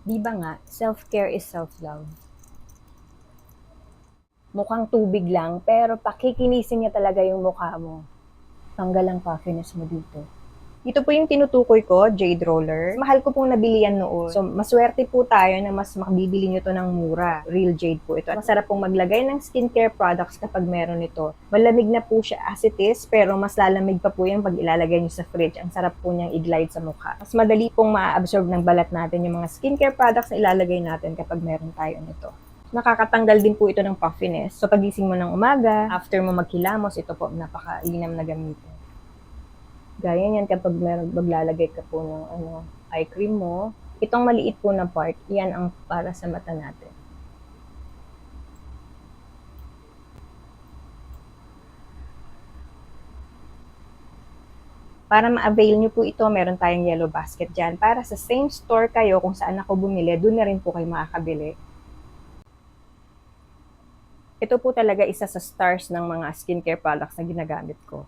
Di ba nga, self-care is self-love. Mukhang tubig lang, pero pakikinisin niya talaga yung mukha mo. Tanggal ang puffiness mo dito. Ito po yung tinutukoy ko, jade roller. Mahal ko pong nabili yan noon. So, maswerte po tayo na mas makabibili nyo to ng mura. Real jade po ito. Masarap pong maglagay ng skincare products kapag meron ito. Malamig na po siya as it is, pero mas lalamig pa po yan pag ilalagay nyo sa fridge. Ang sarap po niyang i-glide sa mukha. Mas madali pong ma-absorb ng balat natin yung mga skincare products na ilalagay natin kapag meron tayo nito. Nakakatanggal din po ito ng puffiness. So, pagising mo ng umaga, after mo maghilamos, ito po, napaka-inam na gamitin. Gaya niyan kapag maglalagay ka po ng eye cream mo, itong maliit po na part, yan ang para sa mata natin. Para ma-avail nyo po ito, meron tayong yellow basket dyan. Para sa same store kayo kung saan ako bumili, doon na rin po kayo makakabili. Ito po talaga isa sa stars ng mga skincare products na ginagamit ko.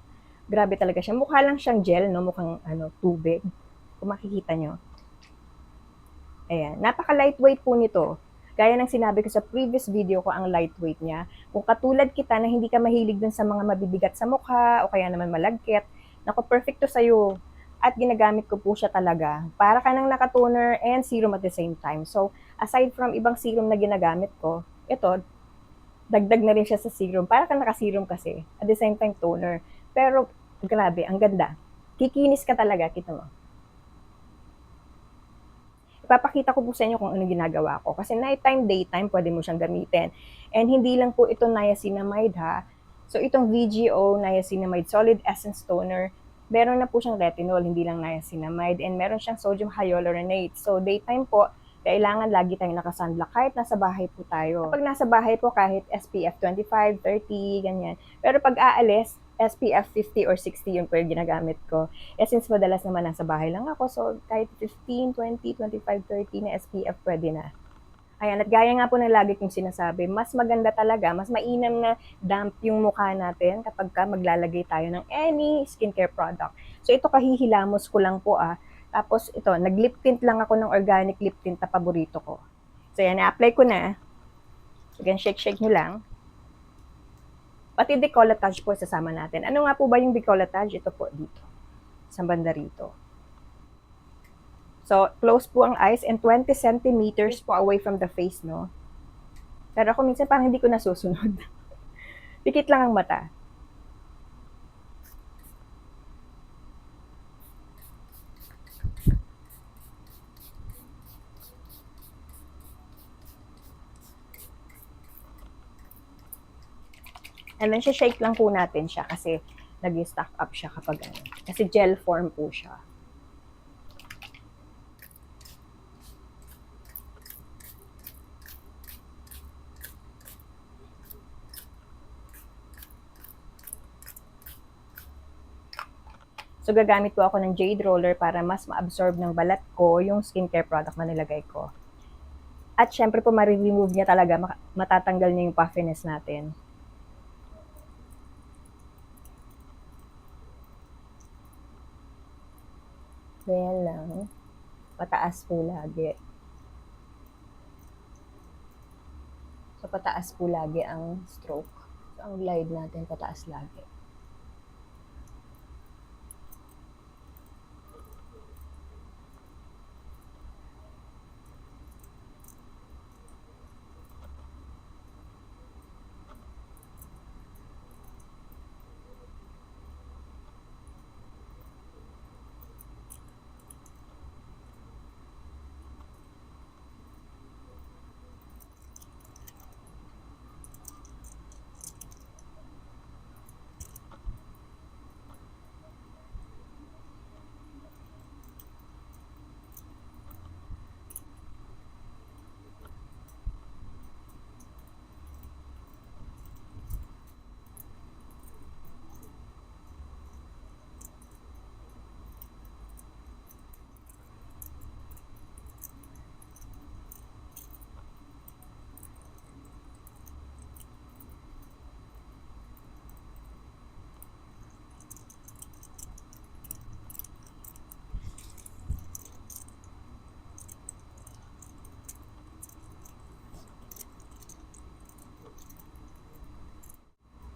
Grabe talaga siya. Mukha lang siyang gel, no? Mukhang tubig. Kung makikita nyo. Ayan. Napaka-lightweight po nito. Gaya ng sinabi ko sa previous video ko, ang lightweight niya. Kung katulad kita na hindi ka mahilig dun sa mga mabibigat sa mukha o kaya naman malagkit, naku, perfect to sa'yo. At ginagamit ko po siya talaga. Para ka nang naka-toner and serum at the same time. So, aside from ibang serum na ginagamit ko, ito, dagdag na rin siya sa serum. Para ka naka-serum kasi. At the same time, toner. Pero, grabe, ang ganda. Kikinis ka talaga, kita mo. Ipapakita ko po sa inyo kung ano ginagawa ko. Kasi nighttime, daytime, pwede mo siyang gamitin. And hindi lang po ito niacinamide ha. So itong VGO Niacinamide Solid Essence Toner, meron na po siyang retinol, hindi lang niacinamide. And meron siyang sodium hyaluronate. So daytime po, kailangan lagi tayong naka-sunblock kahit nasa bahay po tayo. Kapag nasa bahay po, kahit SPF 25, 30, ganyan. Pero pag aalis, SPF 50 or 60 yung po yung ginagamit ko. Since madalas naman nasa bahay lang ako, so kahit 15, 20, 25, 30 na SPF pwede na. Ayan, at gaya nga po ng lagi kong sinasabi, mas maganda talaga, mas mainam na damp yung mukha natin kapag maglalagay tayo ng any skincare product. So ito kahihilamos ko lang po Tapos ito, nag-lip tint lang ako ng organic lip tint na paborito ko. So yan, na-apply ko na. Again, shake-shake nyo lang. Pati decolletage po sasama natin. Ano nga po ba yung decolletage? Ito po dito. Sa banda rito. So, close po ang eyes and 20 centimeters po away from the face, no? Pero ako minsan parang hindi ko nasusunod. Pikit lang ang mata. And then, shake lang po natin siya kasi nag-stack up siya kapag Kasi gel form po siya. So, gagamit po ako ng jade roller para mas ma-absorb ng balat ko yung skincare product na nilagay ko. At syempre po, ma-remove niya talaga, matatanggal niya yung puffiness natin. Ganyan lang. Pataas po lagi. So, pataas po lagi ang stroke. So, ang glide natin, pataas lagi.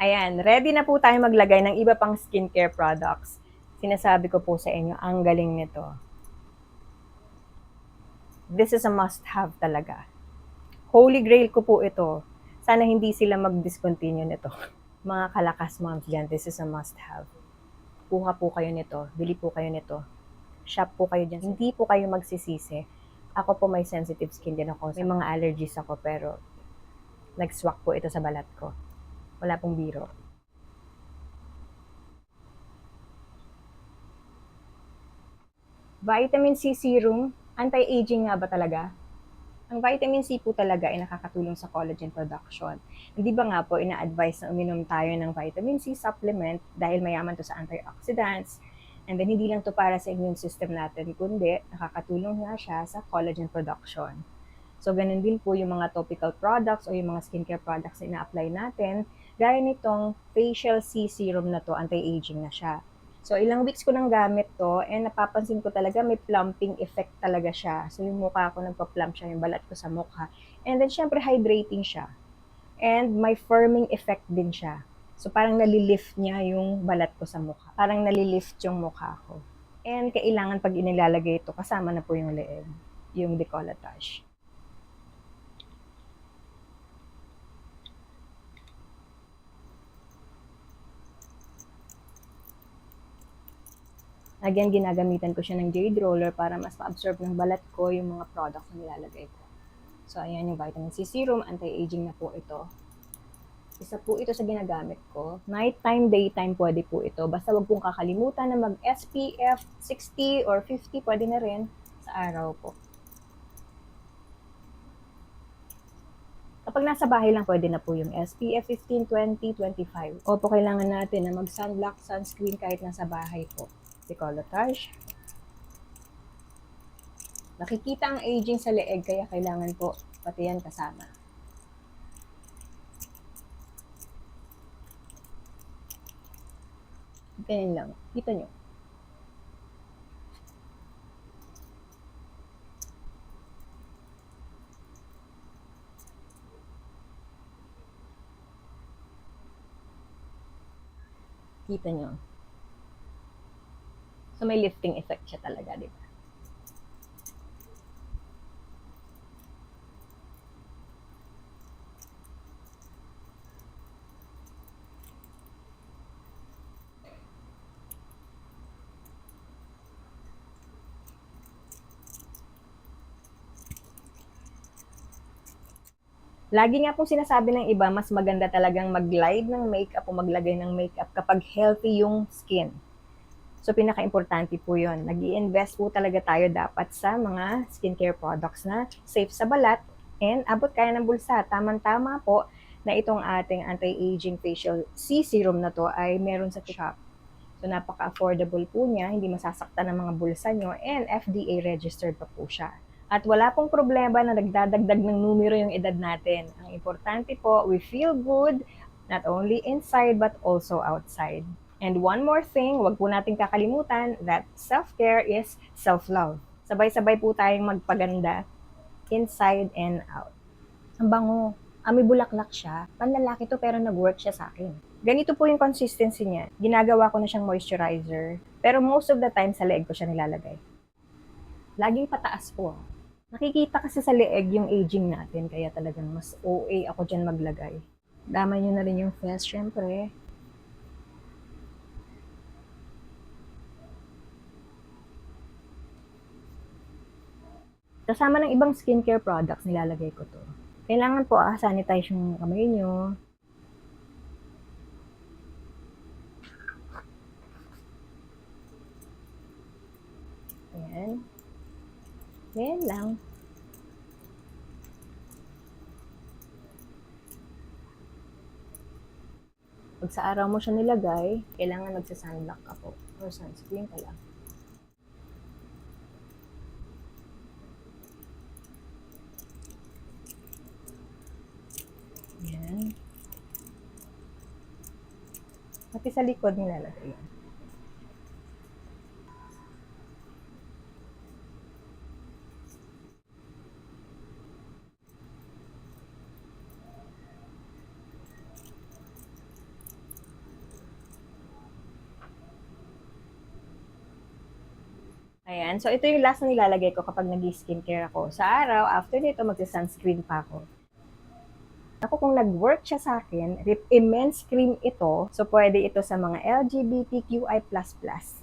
Ayan, ready na po tayo maglagay ng iba pang skincare products. Sinasabi ko po sa inyo, ang galing nito. This is a must-have talaga. Holy grail ko po ito. Sana hindi sila mag-discontinue nito. Mga kalakas moms dyan, this is a must-have. Kuha po kayo nito, bili po kayo nito. Shop po kayo dyan. Hindi po kayo magsisisi. Ako po may sensitive skin din ako. May mga allergies ako pero nag-swak po ito sa balat ko. Wala pong biro. Vitamin C serum, anti-aging nga ba talaga? Ang vitamin C po talaga ay nakakatulong sa collagen production. Hindi ba nga po ina-advise na uminom tayo ng vitamin C supplement dahil mayaman to sa antioxidants. And then hindi lang to para sa immune system natin, kundi nakakatulong nga siya sa collagen production. So ganun din po yung mga topical products o yung mga skincare products na ina-apply natin. Gaya nitong facial C serum na to, anti-aging na siya. So, ilang weeks ko nang gamit to and napapansin ko talaga may plumping effect talaga siya. So, yung mukha ko nagpa-plump siya, yung balat ko sa mukha. And then, syempre, hydrating siya. And may firming effect din siya. So, parang nalilift niya yung balat ko sa mukha. Parang nalilift yung mukha ko. And kailangan pag inilalagay ito, kasama na po yung leeg, yung décolletage. Again, ginagamitan ko siya ng jade roller para mas ma-absorb ng balat ko yung mga products na nilalagay ko. So, ayan yung vitamin C serum. Anti-aging na po ito. Isa po ito sa ginagamit ko. Nighttime, daytime, pwede po ito. Basta wag pong kakalimutan na mag-SPF 60 or 50, pwede na rin sa araw po. Kapag nasa bahay lang, pwede na po yung SPF 15, 20, 25. O po kailangan natin na mag-sunblock, sunscreen kahit nasa bahay po. Décolletage. Nakikita ang aging sa leeg, kaya kailangan po pati yan kasama. Ganyan lang. Kita nyo. Kita nyo. So, may lifting effect siya talaga, di ba? Lagi nga pong sinasabi ng iba, mas maganda talagang mag-glide ng makeup o maglagay ng makeup kapag healthy yung skin. So, pinaka-importante po yun. Nag-i-invest po talaga tayo dapat sa mga skincare products na safe sa balat and abot kaya ng bulsa. Tamang-tama po na itong ating anti-aging facial C serum na to ay meron sa shop. So, napaka-affordable po niya, hindi masasaktan ng mga bulsa nyo, and FDA registered pa po siya. At wala pong problema na nagdadagdag ng numero yung edad natin. Ang importante po, we feel good, not only inside but also outside. And one more thing, wag po natin kakalimutan that self-care is self-love. Sabay-sabay po tayong magpaganda inside and out. Ang bango. May bulaklak siya. Panlalaki to pero nag-work siya sa akin. Ganito po yung consistency niya. Ginagawa ko na siyang moisturizer. Pero most of the time sa leeg ko siya nilalagay. Laging pataas po. Nakikita kasi sa leeg yung aging natin. Kaya talagang mas OA ako dyan maglagay. Damay nyo na rin yung face, syempre. Kasama ng ibang skincare products, nilalagay ko to. Kailangan po sanitize yung kamay nyo. Ayan. Ayan lang. Pag sa araw mo siya nilagay, kailangan magsa-sunblock ka po. Or sunscreen ka lang. Ayan. Pati sa likod nilalagay yan. Ayan. So, ito yung last na nilalagay ko kapag nag-skincare ako. Sa araw, after nito, magsa-sunscreen pa ako. Ako kung nag-work siya sa akin, immense cream ito. So, pwede ito sa mga LGBTQI++.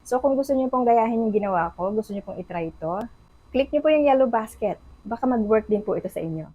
So, kung gusto niyo pong gayahin yung ginawa ko, gusto niyo pong itry ito, click niyo po yung yellow basket. Baka mag-work din po ito sa inyo.